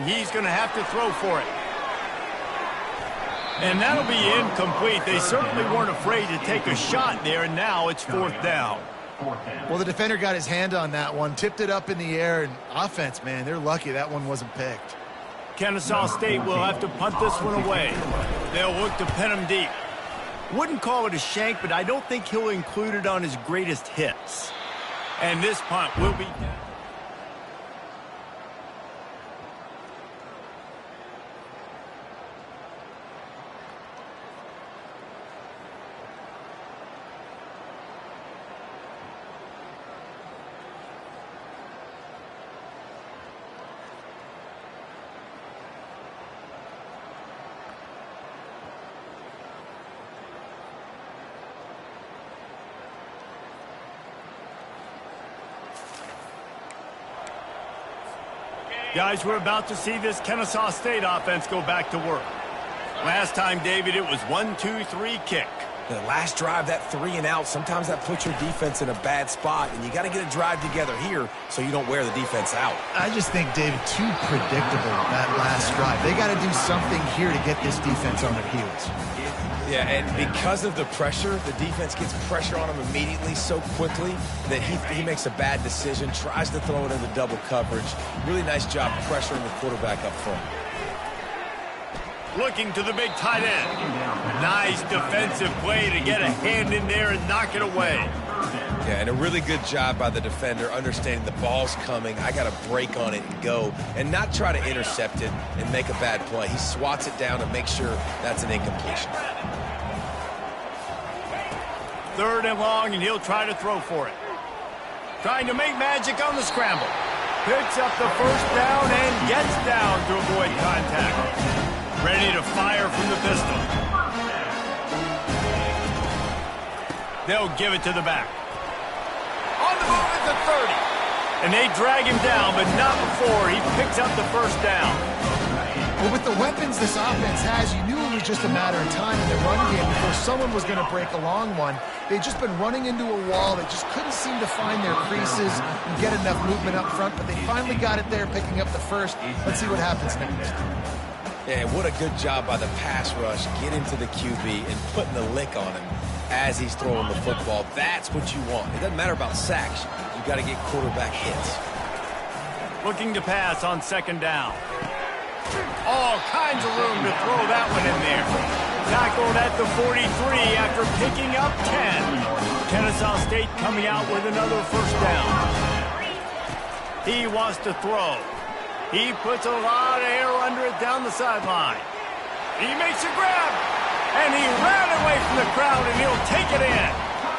He's going to have to throw for it. And that'll be incomplete. They certainly weren't afraid to take a shot there, and now it's 4th down. Well, the defender got his hand on that one, tipped it up in the air, and offense, man, they're lucky that one wasn't picked. Ncaa State will have to punt this one away. They'll look to pin him deep. Wouldn't call it a shank, but I don't think he'll include it on his greatest hits. And this punt will be down. Guys, we're about to see this Ncaa State offense go back to work. Last time, David, it was 1-2-3 kick. The last drive, that 3 and out, sometimes that puts your defense in a bad spot, and you got to get a drive together here so you don't wear the defense out. I just think, David, too predictable, that last drive. They got to do something here to get this defense on their heels. Yeah, and because of the pressure, the defense gets pressure on him immediately so quickly that he makes a bad decision, tries to throw it into double coverage. Really nice job pressuring the quarterback up front. Looking to the big tight end. Nice defensive play to get a hand in there and knock it away. Yeah, and a really good job by the defender understanding the ball's coming. I got to break on it and go and not try to intercept it and make a bad play. He swats it down and makes sure that's an incompletion. 3rd and long, and he'll try to throw for it. Trying to make magic on the scramble. Picks up the 1st down and gets down to avoid contact. Ready to fire from the pistol. They'll give it to the back. On the move at the 30. And they drag him down, but not before he picks up the 1st down. Well, with the weapons this offense has, you knew it was just a matter of time in the run game before someone was going to break a long one. They'd just been running into a wall. They just couldn't seem to find their creases and get enough movement up front, but they finally got it there, picking up the 1st. Let's see what happens next. Yeah, what a good job by the pass rush, getting to the QB and putting a lick on him as he's throwing the football. That's what you want. It doesn't matter about sacks. You got to get quarterback hits. Looking to pass on 2nd down. All kinds of room to throw that one in there. Tackled at the 43 after picking up 10. Ncaa State coming out with another 1st down. He wants to throw. He puts a lot of air under it down the sideline. He makes a grab, and he ran away from the crowd, and he'll take it in.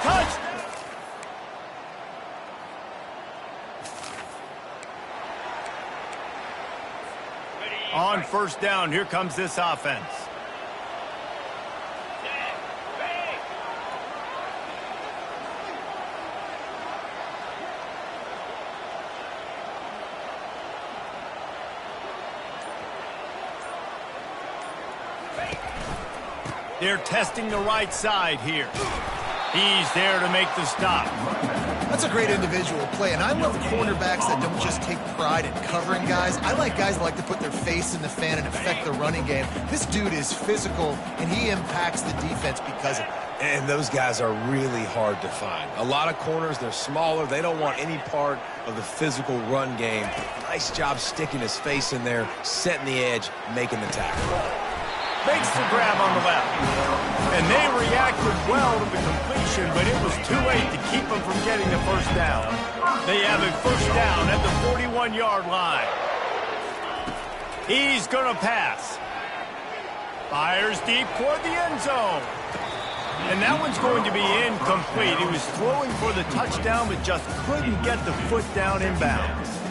Touchdown. On 1st down, here comes this offense. They're testing the right side here. He's there to make the stop. That's a great individual play, and I love cornerbacks that don't just take pride in covering guys. I like guys that like to put their face in the fan and affect the running game. This dude is physical, and he impacts the defense because of it. And those guys are really hard to find. A lot of corners, they're smaller. They don't want any part of the physical run game. Nice job sticking his face in there, setting the edge, making the tackle. Makes the grab on the left. And they reacted well to the completion, but it was too late to keep them from getting the 1st down. They have a 1st down at the 41-yard line. He's going to pass. Fires deep toward the end zone. And that one's going to be incomplete. He was throwing for the touchdown, but just couldn't get the foot down inbounds.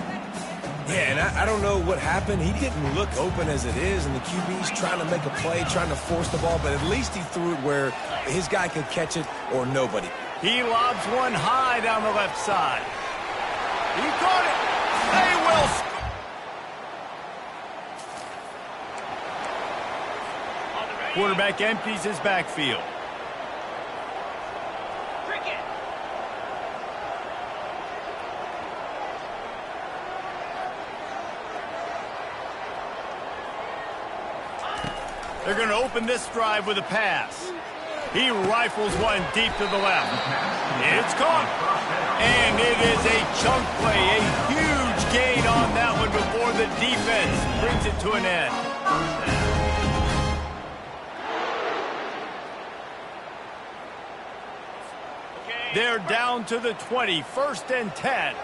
Yeah, and I don't know what happened. He didn't look open as it is, and the QB's trying to make a play, trying to force the ball, but at least he threw it where his guy could catch it or nobody. He lobs one high down the left side. He caught it. They will score. Quarterback empties his backfield. They're going to open this drive with a pass. He rifles one deep to the left. It's caught. And it is a chunk play, a huge gain on that one before the defense brings it to an end. They're down to the 20, 1st and 10.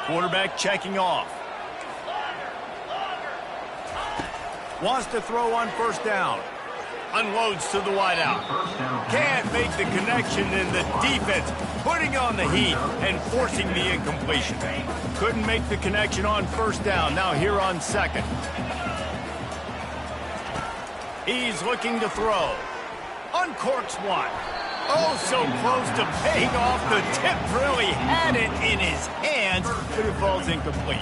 Quarterback checking off. Wants to throw on 1st down. Unloads to the wideout. Can't make the connection, and the defense putting on the heat and forcing the incompletion. Couldn't make the connection on 1st down. Now here on 2nd. He's looking to throw. Uncorks one. Oh, so close to paying off. The tip really had it in his hands, but it falls incomplete.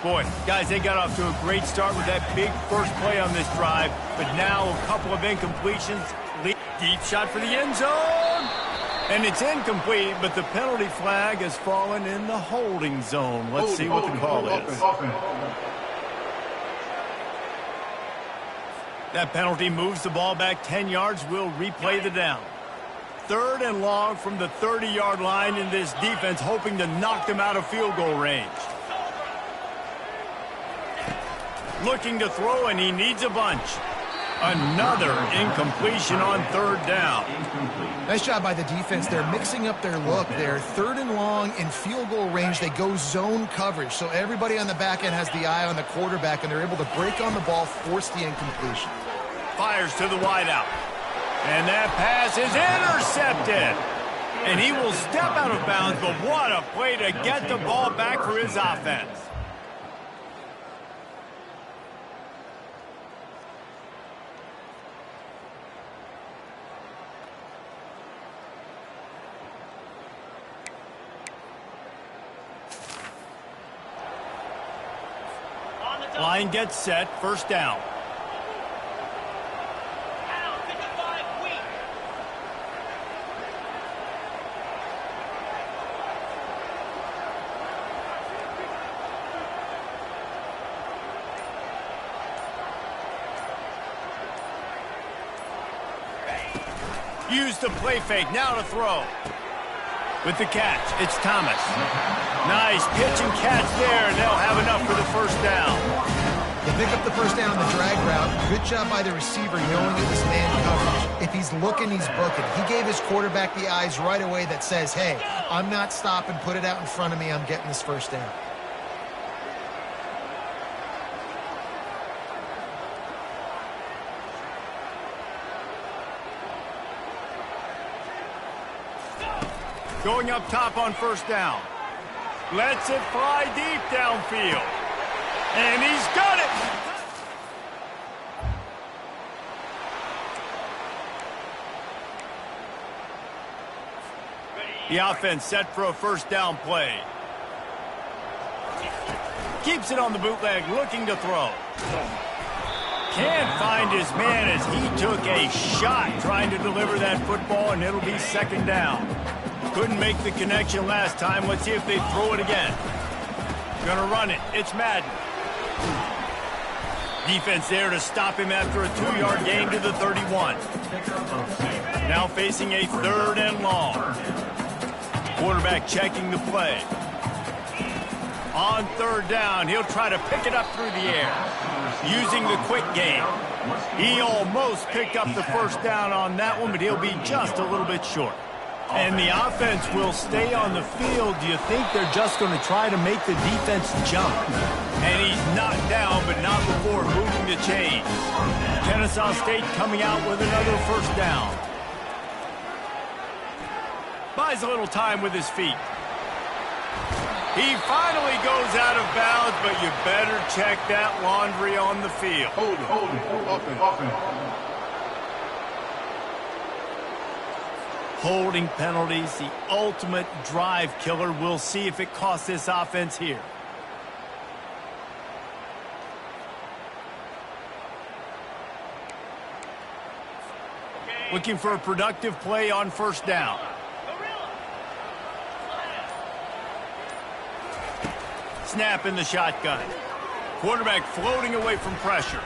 Boy, guys, they got off to a great start with that big first play on this drive, but now a couple of incompletions. Deep shot for the end zone. And it's incomplete, but the penalty flag has fallen in the holding zone. Let's see what the call is. That penalty moves the ball back 10 yards. We'll replay the down. 3rd and long from the 30-yard line, in this defense hoping to knock them out of field goal range. Looking to throw, and he needs a bunch. Another incompletion on 3rd down. Nice job by the defense. They're mixing up their look. They're 3rd and long in field goal range. They go zone coverage, so everybody on the back end has the eye on the quarterback, and they're able to break on the ball, force the incompletion. Fires to the wideout. And that pass is intercepted. And he will step out of bounds, but what a play to get the ball back for his offense. Line gets set, 1st down. Use the play fake, now to throw. With the catch, it's Thomas. Nice pitch and catch there. They'll have enough for the 1st down. They pick up the 1st down on the drag route. Good job by the receiver knowing it was man coverage. If he's looking, he's booking. He gave his quarterback the eyes right away that says, hey, I'm not stopping. Put it out in front of me. I'm getting this 1st down. Going up top on 1st down. Lets it fly deep downfield. And he's got it! The offense set for a 1st down play. Keeps it on the bootleg, looking to throw. Can't find his man as he took a shot trying to deliver that football, and it'll be 2nd down. Couldn't make the connection last time. Let's see if they throw it again. Gonna run it. It's Madden. Defense there to stop him after a 2-yard gain to the 31. Now facing a 3rd and long. Quarterback checking the play. On 3rd down, he'll try to pick it up through the air. Using the quick game. He almost picked up the 1st down on that one, but he'll be just a little bit short. And the offense will stay on the field. Do you think they're just going to try to make the defense jump? And he's knocked down, but not before moving the chains. Ncaa State coming out with another 1st down. Buys a little time with his feet. He finally goes out of bounds, but you better check that laundry on the field. Hold it. Holding penalties, the ultimate drive killer. We'll see if it costs this offense here. Looking for a productive play on 1st down. Snap in the shotgun. Quarterback floating away from pressure.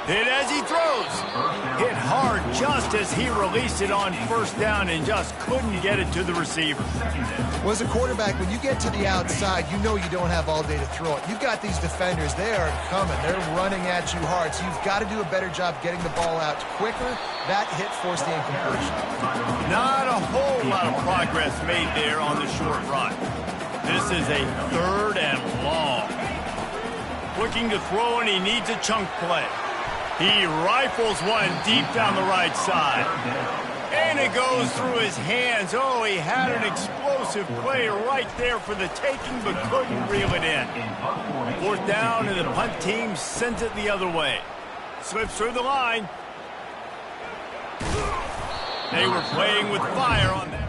Hit as he throws. Hit hard just as he released it on first down and just couldn't get it to the receiver. Well, as a quarterback, when you get to the outside, you know you don't have all day to throw it. You've got these defenders. They are coming. They're running at you hard. So you've got to do a better job getting the ball out quicker. That hit forced the incompletion. Not a whole lot of progress made there on the short run. This is a 3rd and long. Looking to throw, and he needs a chunk play. He rifles one deep down the right side. And it goes through his hands. Oh, he had an explosive play right there for the taking, but couldn't reel it in. 4th down, and the punt team sends it the other way. Slips through the line. They were playing with fire on that.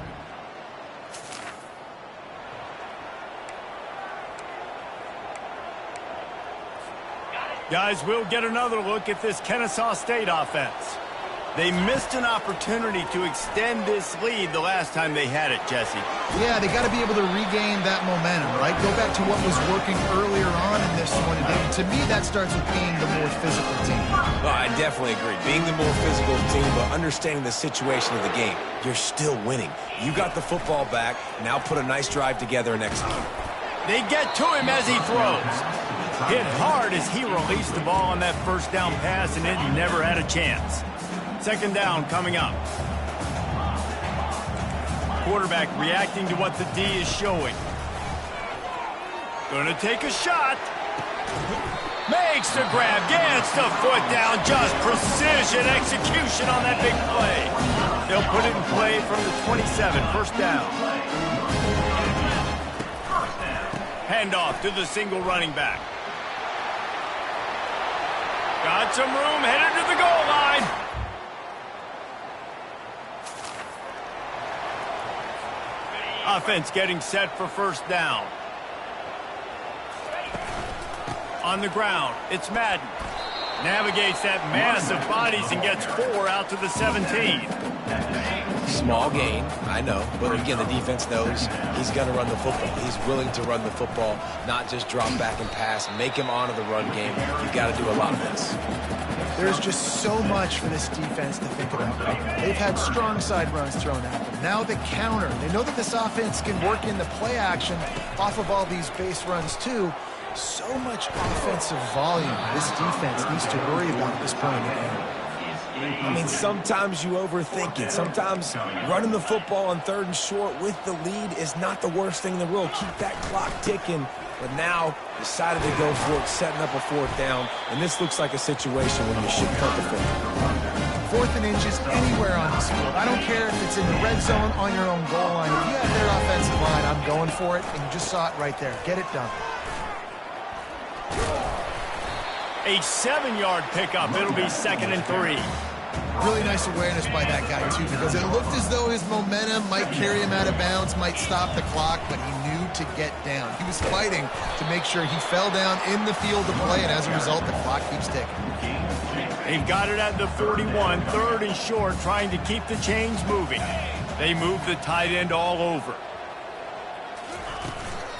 Guys, we'll get another look at this Ncaa State offense. They missed an opportunity to extend this lead the last time they had it, Jesse. Yeah, they got to be able to regain that momentum, right? Go back to what was working earlier on in this one. And to me, that starts with being the more physical team. Well, I definitely agree. Being the more physical team, but understanding the situation of the game. You're still winning. You got the football back. Now put a nice drive together and execute. They get to him as he throws. Hit hard as he released the ball on that first down pass, and it never had a chance. 2nd down coming up. Quarterback reacting to what the D is showing. Gonna take a shot. Makes the grab, gets the foot down. Just precision execution on that big play. They'll put it in play from the 27, 1st down. Handoff to the single running back. Got some room, headed to the goal line. Offense getting set for 1st down. On the ground, it's Madden. Navigates that mass of bodies and gets 4 out to the 17. Small gain, I know. But again, the defense knows he's going to run the football. He's willing to run the football, not just drop back and pass. Make him honor the run game. You've got to do a lot of this. There's just so much for this defense to think about. They've had strong side runs thrown at them. Now the counter. They know that this offense can work in the play action off of all these base runs too. So much offensive volume this defense needs to worry about at this point in the game. I mean, sometimes you overthink it. Sometimes running the football on 3rd and short with the lead is not the worst thing in the world. Keep that clock ticking. But now decided to go for it, setting up a 4th down. And this looks like a situation where you should punt the football. 4th and inches anywhere on this field. I don't care if it's in the red zone, on your own goal line. If you have their offensive line, I'm going for it. And you just saw it right there. Get it done. A 7-yard pickup. It'll be 2nd and 3. Really nice awareness by that guy, too, because it looked as though his momentum might carry him out of bounds, might stop the clock, but he knew to get down. He was fighting to make sure he fell down in the field to play, and as a result, the clock keeps ticking. They've got it at the 41, 3rd and short, trying to keep the chains moving. They move the tight end all over.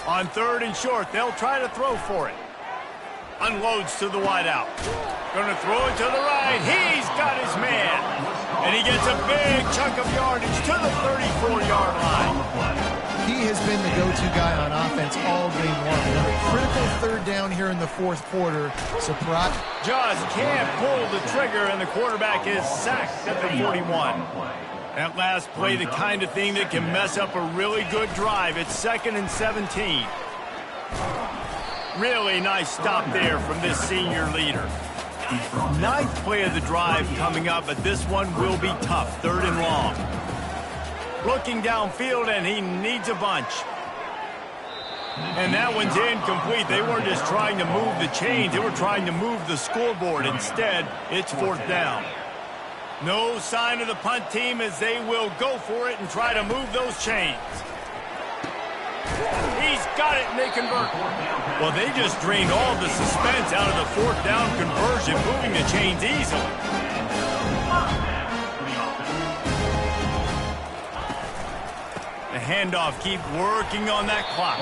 On 3rd and short, they'll try to throw for it. Unloads to the wideout. Gonna throw it to the right. He's got his man. And he gets a big chunk of yardage to the 34-yard line. He has been the go-to guy on offense all game long. A critical 3rd down here in the 4th quarter. Surprise. Just can't pull the trigger, and the quarterback is sacked at the 41. That last play, the kind of thing that can mess up a really good drive. It's 2nd and 17. Really nice stop there from this senior leader. 9th play of the drive coming up, but this one will be tough. 3rd and long. Looking downfield, and he needs a bunch. And that one's incomplete. They weren't just trying to move the chains. They were trying to move the scoreboard. Instead, it's 4th down. No sign of the punt team as they will go for it and try to move those chains. He's got it, and they convert. Well, they just drained all the suspense out of the 4th down conversion, moving the chains easily. The handoff, keep working on that clock.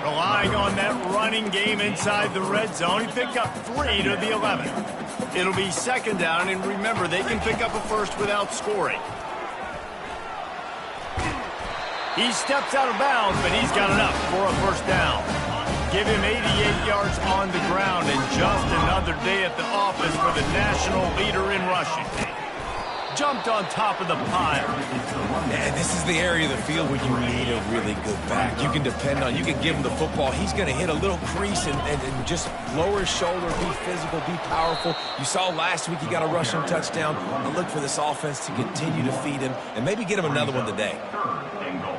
Relying on that running game inside the red zone. He picked up 3 to the 11. It'll be second down, and remember, they can pick up a first without scoring. He steps out of bounds, but he's got enough for a first down. Give him 88 yards on the ground, and just another day at the office for the national leader in rushing. Jumped on top of the pile. And this is the area of the field where you need a really good back. You can depend on, you can give him the football. He's going to hit a little crease and just lower his shoulder, be physical, be powerful. You saw last week he got a rushing touchdown. I look for this offense to continue to feed him and maybe get him another one today.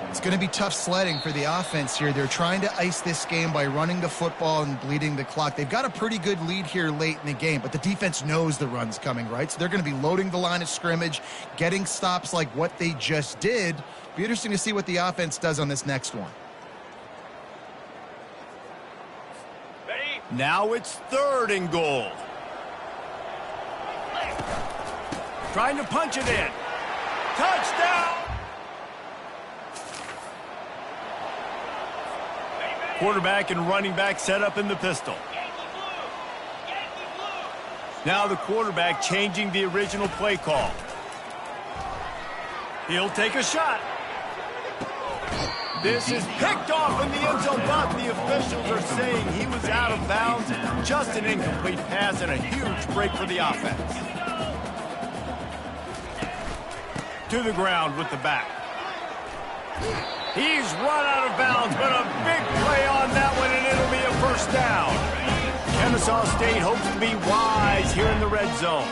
It's going to be tough sledding for the offense here. They're trying to ice this game by running the football and bleeding the clock. They've got a pretty good lead here late in the game, but the defense knows the run's coming, right? So they're going to be loading the line of scrimmage, getting stops like what they just did. Be interesting to see what the offense does on this next one. Now it's third and goal. Trying to punch it in. Touchdown! Quarterback and running back set up in the pistol. Now the quarterback changing the original play call. He'll take a shot. This is picked off in the end zone, but the officials are saying he was out of bounds. Just an incomplete pass and a huge break for the offense. To the ground with the back. He's run out of bounds, but a big play on that one, and it'll be a first down. Ncaa State hopes to be wise here in the red zone.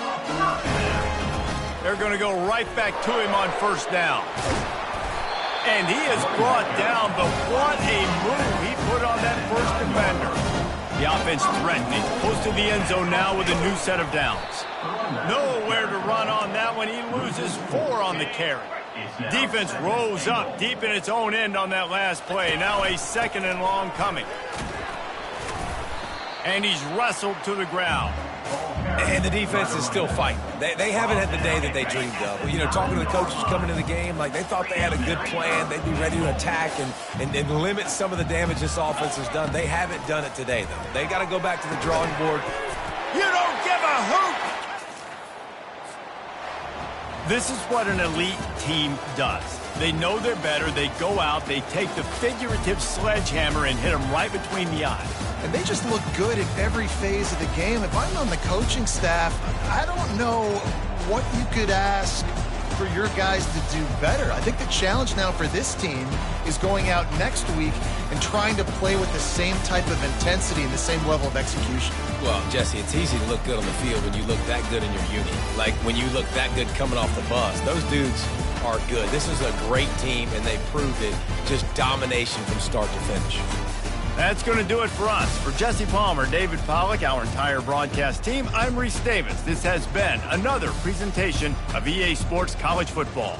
They're going to go right back to him on first down. And he is brought down, but what a move he put on that first defender. The offense threatening, close to the end zone now with a new set of downs. Nowhere to run on that one. He loses 4 on the carry. Defense rose up deep in its own end on that last play. Now a second and long coming. And he's wrestled to the ground. And the defense is still fighting. They haven't had the day that they dreamed of. You know, talking to the coaches coming into the game, like they thought they had a good plan. They'd be ready to attack and limit some of the damage this offense has done. They haven't done it today, though. They got to go back to the drawing board. You don't give a hoot! This is what an elite team does. They know they're better. They go out. They take the figurative sledgehammer and hit them right between the eyes. And they just look good in every phase of the game. If I'm on the coaching staff, I don't know what you could ask for your guys to do better. I think the challenge now for this team is going out next week and trying to play with the same type of intensity and the same level of execution. Well, Jesse, it's easy to look good on the field when you look that good in your unit. Like when you look that good coming off the bus. Those dudes are good. This is a great team, and they proved it. Just domination from start to finish. That's going to do it for us. For Jesse Palmer, David Pollack, our entire broadcast team, I'm Reese Davis. This has been another presentation of EA Sports College Football.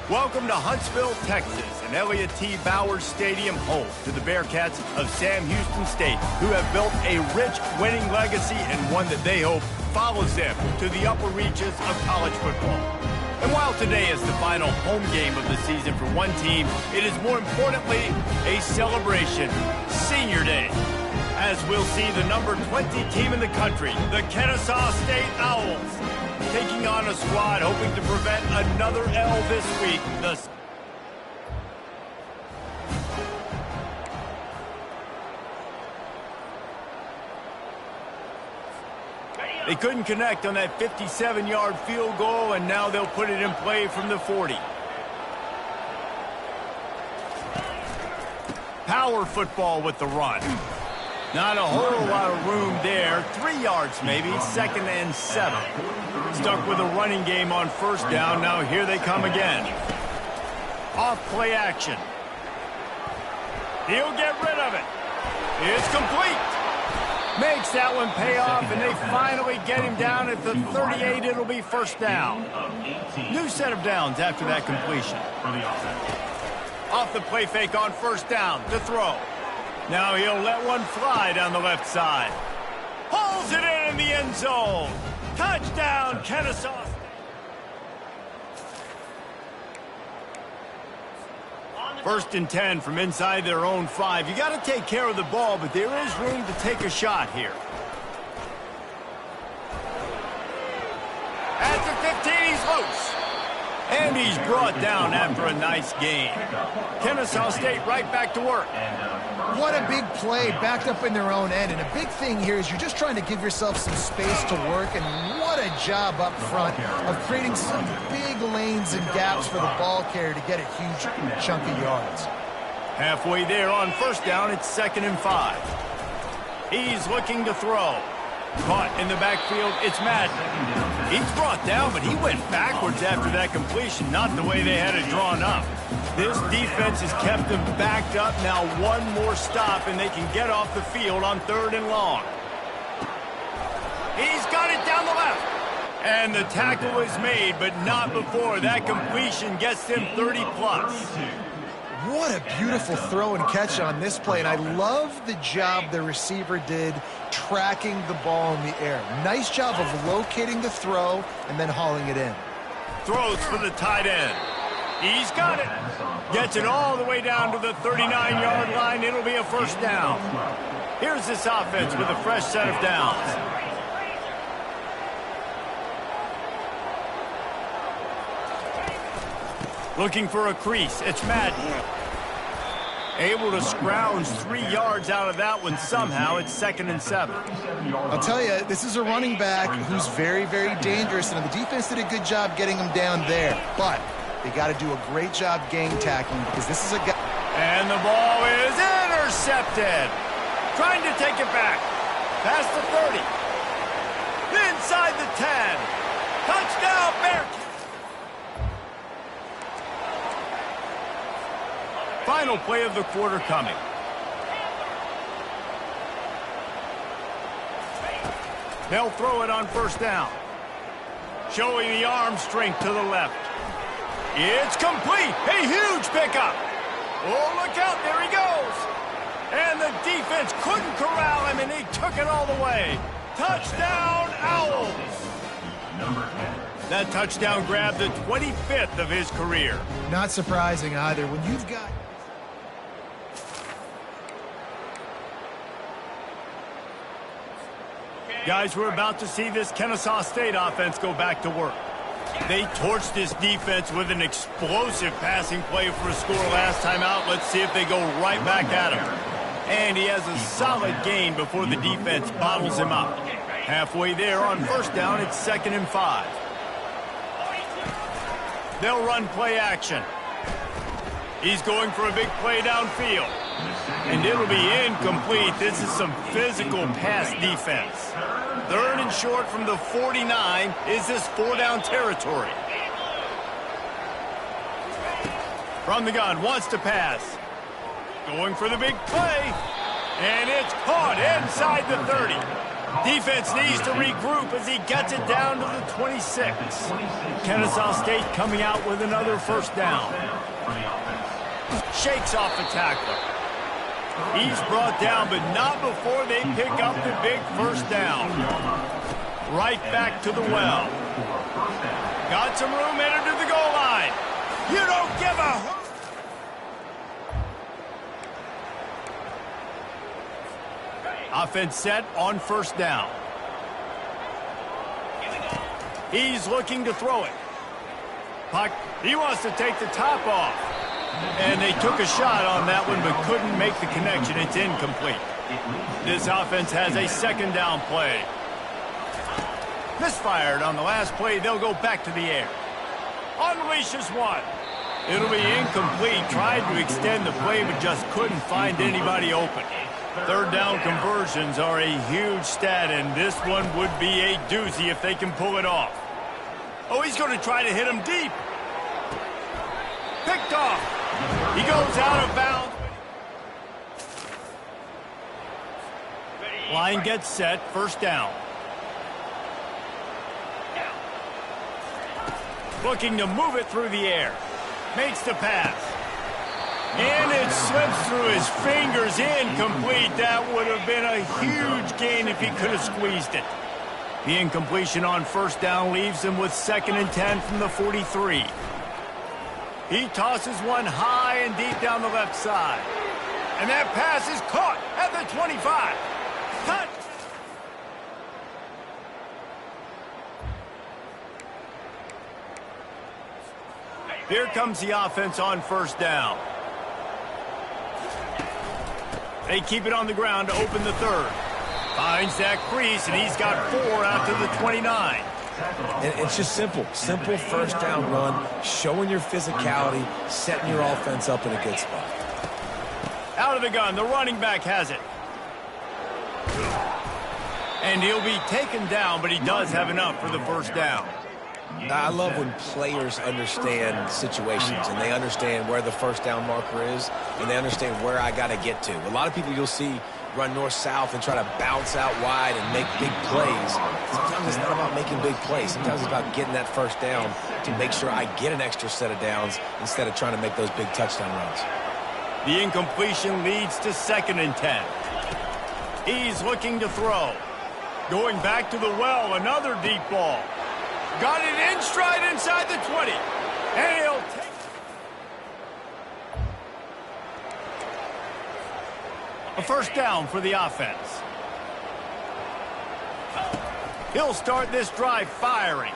Welcome to Huntsville, Texas, and Elliott T. Bowers Stadium, home to the Bearcats of Sam Houston State, who have built a rich winning legacy and one that they hope follows them to the upper reaches of college football. And while today is the final home game of the season for one team, it is more importantly a celebration, Senior Day, as we'll see the number 20 team in the country, the Ncaa State Owls, taking on a squad hoping to prevent another L this week. They couldn't connect on that 57-yard field goal, and now they'll put it in play from the 40. Power football with the run. Not a whole lot of room there. 3 yards maybe, 2nd and 7. Stuck with a running game on first down. Now here they come again. Off play action. He'll get rid of it. It's complete. Makes that one pay off, and they finally get him down at the 38. It'll be first down. New set of downs after that completion. Off the play fake on first down to throw. Now he'll let one fly down the left side. Pulls it in the end zone. Touchdown, Ncaa. First and 10 from inside their own 5. You got to take care of the ball, but there is room to take a shot here. At the 15, he's loose. And he's brought down after a nice gain. Ncaa State right back to work. What a big play, backed up in their own end. And a big thing here is you're just trying to give yourself some space to work. And what a job up front of creating some big lanes and gaps for the ball carrier to get a huge chunk of yards. Halfway there on first down, it's 2nd and 5. He's looking to throw. Caught in the backfield, it's Madden. He's brought down, but he went backwards after that completion, not the way they had it drawn up. This defense has kept them backed up. Now one more stop, and they can get off the field on 3rd and long. He's got it down the left. And the tackle is made, but not before that completion gets them 30-plus. What a beautiful throw and catch on this play, and I love the job the receiver did tracking the ball in the air. Nice job of locating the throw and then hauling it in. Throws for the tight end. He's got it. Gets it all the way down to the 39-yard line. It'll be a first down. Here's this offense with a fresh set of downs. Looking for a crease. It's Madden. Able to scrounge 3 yards out of that one somehow. It's 2nd and 7. I'll tell you, this is a running back who's very, very dangerous, and the defense did a good job getting him down there. But they got to do a great job gang tackling because this is a guy. And the ball is intercepted. Trying to take it back. Past the 30. Inside the 10. Touchdown, Bearcats. Final play of the quarter coming. They'll throw it on first down. Showing the arm strength to the left. It's complete. A huge pickup. Oh, look out. There he goes. And the defense couldn't corral him, and he took it all the way. Touchdown, Owls. That touchdown grabbed the 25th of his career. Not surprising either. When you've got... Guys, we're about to see this Ncaa State offense go back to work. They torched this defense with an explosive passing play for a score last time out. Let's see if they go right back at him. And he has a solid gain before the defense bottles him up. Halfway there on first down, it's 2nd and 5. They'll run play action. He's going for a big play downfield. And it'll be incomplete. This is some physical pass defense. 3rd and short from the 49. Is this 4-down territory? From the gun, wants to pass. Going for the big play. And it's caught inside the 30. Defense needs to regroup as he gets it down to the 26. Ncaa State coming out with another first down. Shakes off the tackler. He's brought down, but not before they pick up the big first down. Right back to the well. Got some room headed to the goal line. You don't give a hoot. Offense set on first down. He's looking to throw it. Puck, he wants to take the top off. And they took a shot on that one, but couldn't make the connection. It's incomplete. This offense has a second down play. Misfired on the last play. They'll go back to the air. Unleashes one. It'll be incomplete. Tried to extend the play, but just couldn't find anybody open. Third down conversions are a huge stat, and this one would be a doozy if they can pull it off. Oh, he's going to try to hit him deep. Picked off. He goes out of bounds. Line gets set. First down. Looking to move it through the air. Makes the pass. And it slips through his fingers. Incomplete. That would have been a huge gain if he could have squeezed it. The incompletion on first down leaves him with 2nd and 10 from the 43. He tosses one high and deep down the left side. And that pass is caught at the 25. Touch. Here comes the offense on first down. They keep it on the ground to open the third. Finds that crease, and he's got 4 out to the 29. And it's just simple. Simple first down run, showing your physicality, setting your offense up in a good spot. Out of the gun, the running back has it. And he'll be taken down, but he does have enough for the first down. I love when players understand situations and they understand where the first down marker is and they understand where I got to get to. A lot of people you'll see run north-south and try to bounce out wide and make big plays. Sometimes it's not about making big plays. Sometimes it's about getting that first down to make sure I get an extra set of downs instead of trying to make those big touchdown runs. The incompletion leads to 2nd and 10. He's looking to throw. Going back to the well, another deep ball. Got it in stride inside the 20. And he'll take a first down for the offense. He'll start this drive firing.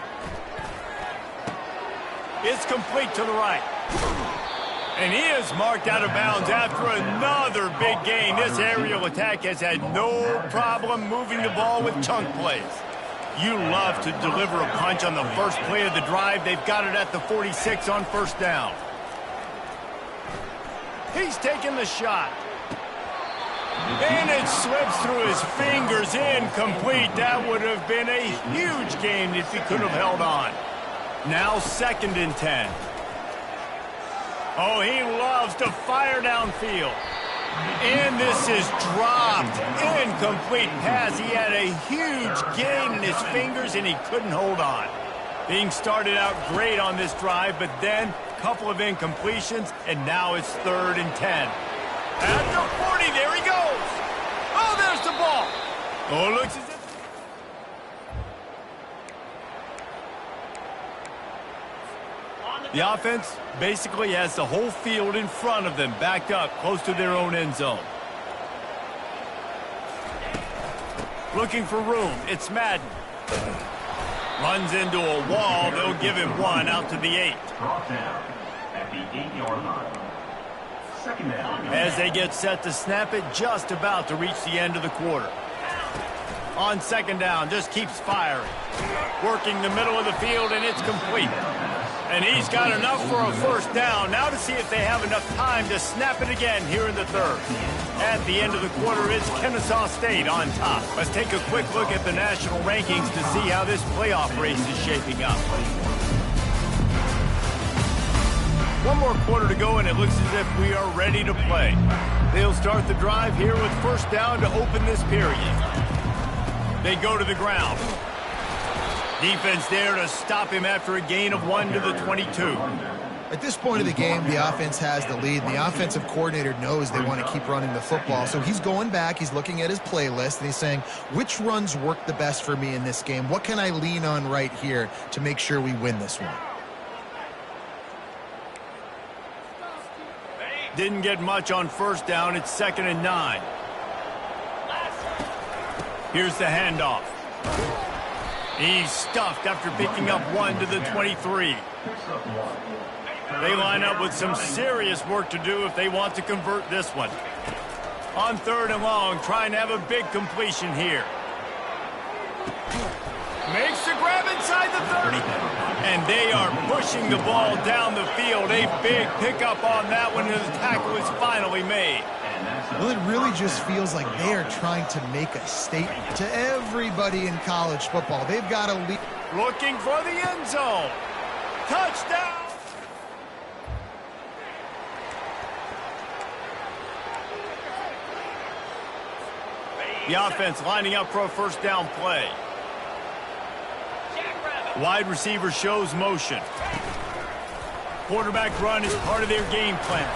It's complete to the right. And he is marked out of bounds after another big gain. This aerial attack has had no problem moving the ball with chunk plays. You love to deliver a punch on the first play of the drive. They've got it at the 46 on first down. He's taking the shot. And it slips through his fingers. Incomplete. That would have been a huge gain if he could have held on. Now 2nd and 10. Oh, he loves to fire downfield. And this is dropped. Incomplete pass. He had a huge gain in his fingers, and he couldn't hold on. Being started out great on this drive, but then a couple of incompletions, and now it's 3rd and 10. At the 40, there he goes. Oh, there's the ball. Oh, it looks as if... The offense basically has the whole field in front of them, backed up close to their own end zone. Looking for room. It's Madden. Runs into a wall. They'll give him 1 out to the 8. At the 8-yard line. Second down. As they get set to snap it, just about to reach the end of the quarter. On second down, just keeps firing. Working the middle of the field, and it's complete. And he's got enough for a first down. Now to see if they have enough time to snap it again here in the third. At the end of the quarter, it's Ncaa State on top. Let's take a quick look at the national rankings to see how this playoff race is shaping up. One more quarter to go, and it looks as if we are ready to play. They'll start the drive here with first down to open this period. They go to the ground. Defense there to stop him after a gain of 1 to the 22. At this point of the game, the offense has the lead, and the offensive coordinator knows they want to keep running the football. So he's going back, he's looking at his playlist, and he's saying, which runs work the best for me in this game? What can I lean on right here to make sure we win this one? Didn't get much on first down. It's 2nd and 9. Here's the handoff. He's stuffed after picking up 1 to the 23. They line up with some serious work to do if they want to convert this one. On 3rd and long, trying to have a big completion here. Makes the grab inside the 30. And they are pushing the ball down the field. A big pickup on that one, and the tackle is finally made. Well, it really just feels like they are trying to make a statement to everybody in college football. They've got to lead. Looking for the end zone. Touchdown! The offense lining up for a first down play. Wide receiver shows motion. Quarterback run is part of their game plan.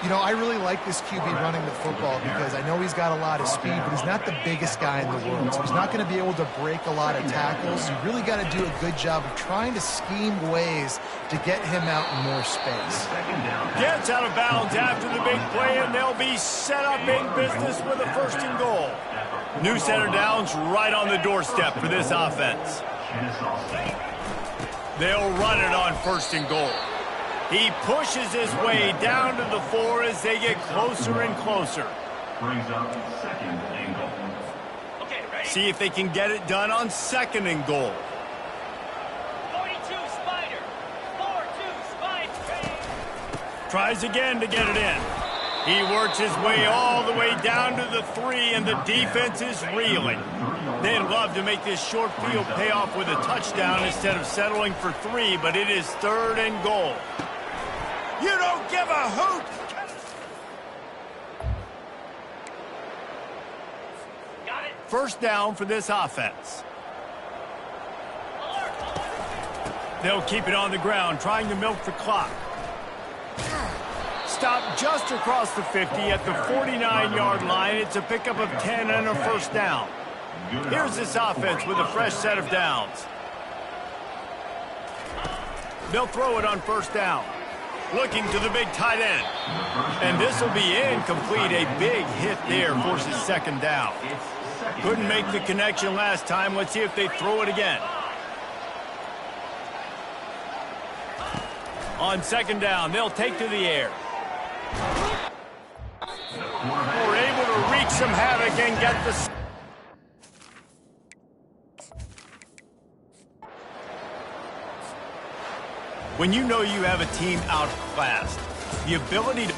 You know, I really like this QB running the football because I know he's got a lot of speed, but he's not the biggest guy in the world. So he's not going to be able to break a lot of tackles. You really got to do a good job of trying to scheme ways to get him out in more space. Gets out of bounds after the big play, and they'll be set up in business with a 1st and goal. New center downs right on the doorstep for this offense. They'll run it on 1st and goal. He pushes his way down to the 4 as they get closer and closer. Brings up 2nd and goal. Okay, ready? See if they can get it done on 2nd and goal. 42 Spider. 4-2 Spider. Tries again to get it in. He works his way all the way down to the 3, and the defense is reeling. They'd love to make this short field pay off with a touchdown instead of settling for 3, but it is 3rd and goal. You don't give a hoot! Got it. First down for this offense. They'll keep it on the ground, trying to milk the clock. Stop just across the 50 at the 49-yard line. It's a pickup of 10 and a first down. Here's this offense with a fresh set of downs. They'll throw it on first down. Looking to the big tight end. And this will be incomplete. A big hit there forces 2nd down. Couldn't make the connection last time. Let's see if they throw it again. On 2nd down, they'll take to the air. We're able to wreak some havoc and get the... When you know you have a team outclassed, the ability to